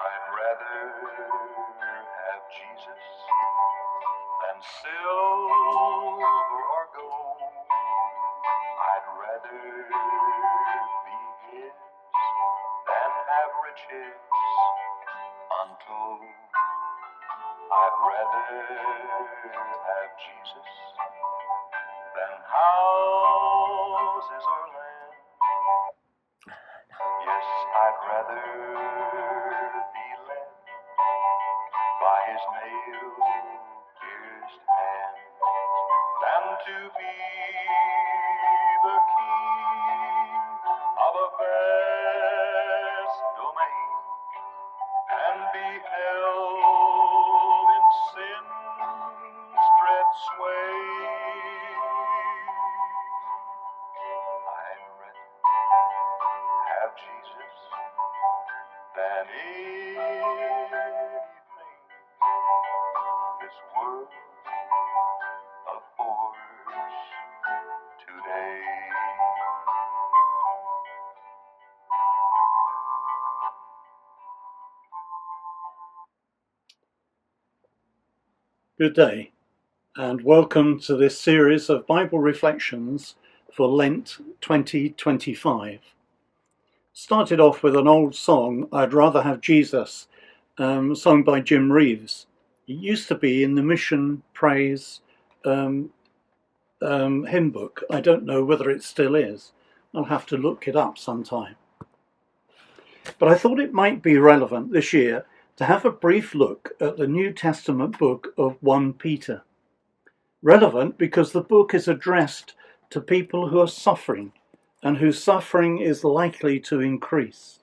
I'd rather have Jesus than silver or gold. I'd rather be his than have riches untold. I'd rather have Jesus than houses or land. Yes, I'd rather be led by his nail-pierced hand than to be the king of a vast domain and be held in sin's dread sway. I'd rather have Jesus than anything this world affords today. Good day, and welcome to this series of Bible reflections for Lent 2025. Started off with an old song, I'd Rather Have Jesus, sung by Jim Reeves. It used to be in the Mission Praise hymn book. I don't know whether it still is. I'll have to look it up sometime. But I thought it might be relevant this year to have a brief look at the New Testament book of 1 Peter. Relevant because the book is addressed to people who are suffering and whose suffering is likely to increase.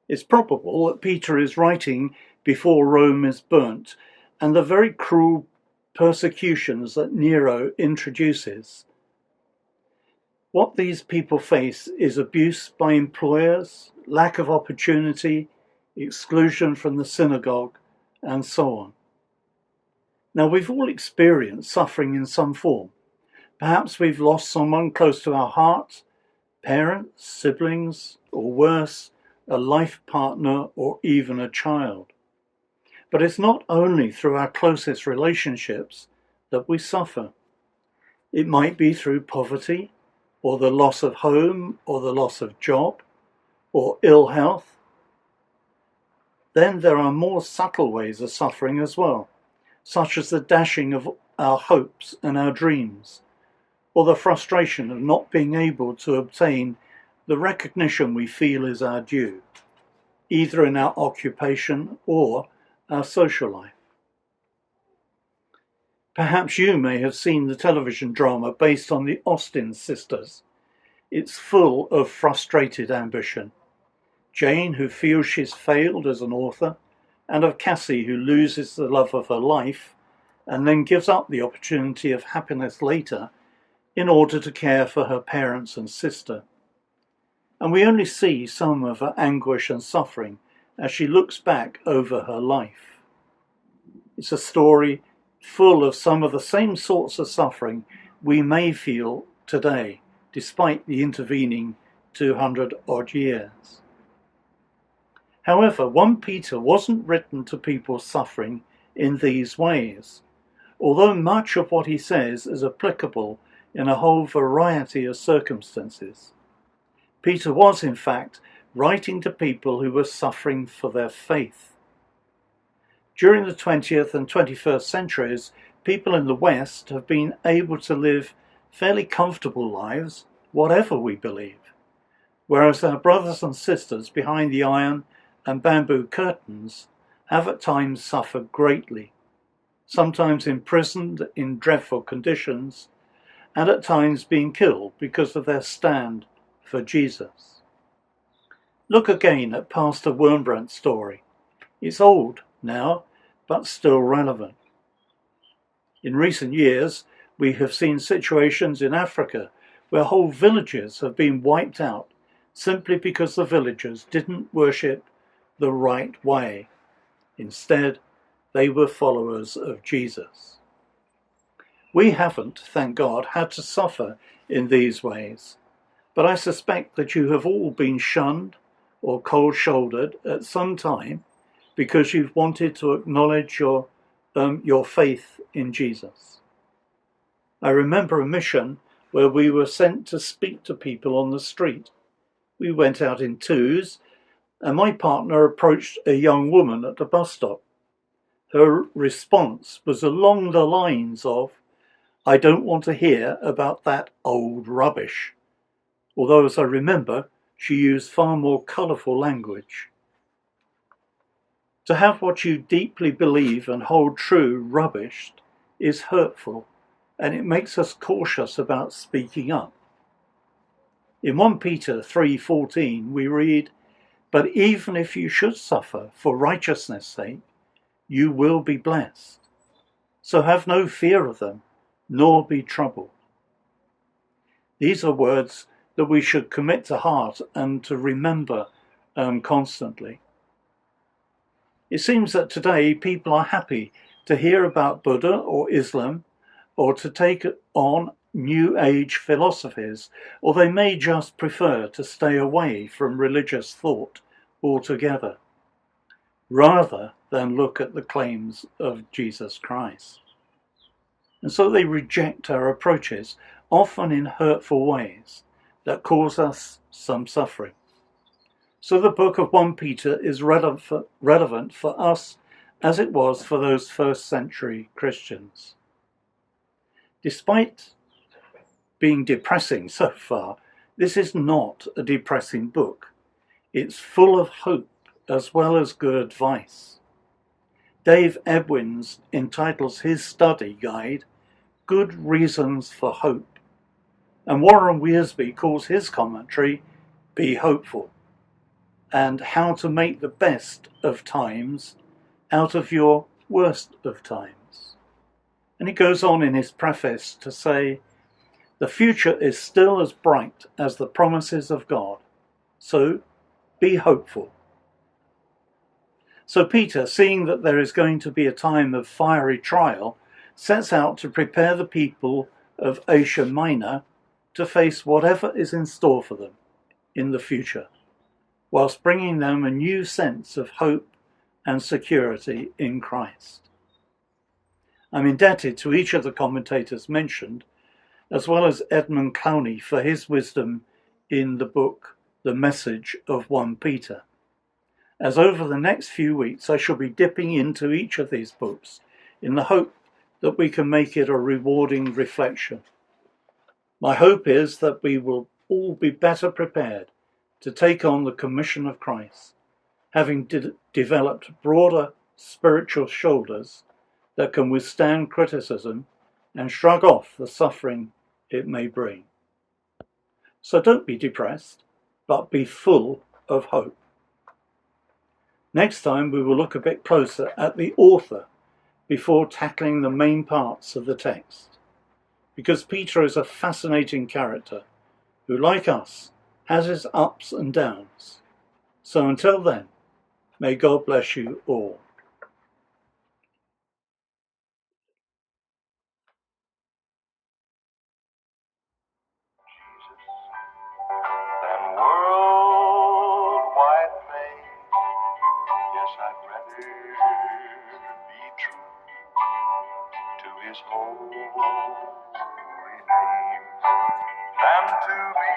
It's probable that Peter is writing before Rome is burnt and the very cruel persecutions that Nero introduces. What these people face is abuse by employers, lack of opportunity, exclusion from the synagogue, and so on. Now, we've all experienced suffering in some form. Perhaps we've lost someone close to our heart, parents, siblings, or worse, a life partner or even a child. But it's not only through our closest relationships that we suffer. It might be through poverty, or the loss of home, or the loss of job, or ill health. Then there are more subtle ways of suffering as well, such as the dashing of our hopes and our dreams, or the frustration of not being able to obtain the recognition we feel is our due, either in our occupation or our social life. Perhaps you may have seen the television drama based on the Austen sisters. It's full of frustrated ambition. Jane, who feels she's failed as an author, and of Cassie, who loses the love of her life and then gives up the opportunity of happiness later in order to care for her parents and sister. And we only see some of her anguish and suffering as she looks back over her life. It's a story full of some of the same sorts of suffering we may feel today, despite the intervening 200-odd years. However, 1 Peter wasn't written to people suffering in these ways, although much of what he says is applicable in a whole variety of circumstances. Peter was, in fact, writing to people who were suffering for their faith. During the 20th and 21st centuries, people in the West have been able to live fairly comfortable lives, whatever we believe, whereas our brothers and sisters behind the iron and bamboo curtains have at times suffered greatly, sometimes imprisoned in dreadful conditions, and at times being killed because of their stand for Jesus. Look again at Pastor Wurmbrandt's story. It's old now, but still relevant. In recent years, we have seen situations in Africa where whole villages have been wiped out simply because the villagers didn't worship the right way. Instead, they were followers of Jesus. We haven't, thank God, had to suffer in these ways, but I suspect that you have all been shunned or cold-shouldered at some time because you've wanted to acknowledge your faith in Jesus. I remember a mission where we were sent to speak to people on the street. We went out in twos, and my partner approached a young woman at the bus stop. Her response was along the lines of, "I don't want to hear about that old rubbish." Although, as I remember, she used far more colourful language. To have what you deeply believe and hold true rubbished is hurtful, and it makes us cautious about speaking up. In 1 Peter 3:14 we read, "But even if you should suffer for righteousness' sake, you will be blessed. So have no fear of them, nor be troubled." These are words that we should commit to heart and to remember constantly. It seems that today people are happy to hear about Buddha or Islam, or to take on New Age philosophies, or they may just prefer to stay away from religious thought altogether, rather than look at the claims of Jesus Christ. And so they reject our approaches, often in hurtful ways that cause us some suffering. So the book of 1 Peter is relevant for us as it was for those first century Christians. Despite being depressing so far, this is not a depressing book. It's full of hope as well as good advice. Dave Edwins entitles his study guide "Good Reasons for Hope," and Warren Wiersbe calls his commentary "Be Hopeful," and "How to Make the Best of Times out of Your Worst of Times." And he goes on in his preface to say, "The future is still as bright as the promises of God, so be hopeful." So Peter, seeing that there is going to be a time of fiery trial, sets out to prepare the people of Asia Minor to face whatever is in store for them in the future, whilst bringing them a new sense of hope and security in Christ. I'm indebted to each of the commentators mentioned, as well as Edmund Clowney for his wisdom in the book The Message of 1 Peter. As over the next few weeks I shall be dipping into each of these books in the hope that we can make it a rewarding reflection. My hope is that we will all be better prepared to take on the commission of Christ, having developed broader spiritual shoulders that can withstand criticism and shrug off the suffering it may bring. So don't be depressed, but be full of hope. Next time we will look a bit closer at the author before tackling the main parts of the text, because Peter is a fascinating character who, like us, has his ups and downs. So until then, may God bless you all. Jesus, than worldwide fame. Yes, I'd rather be true to his holy name than to be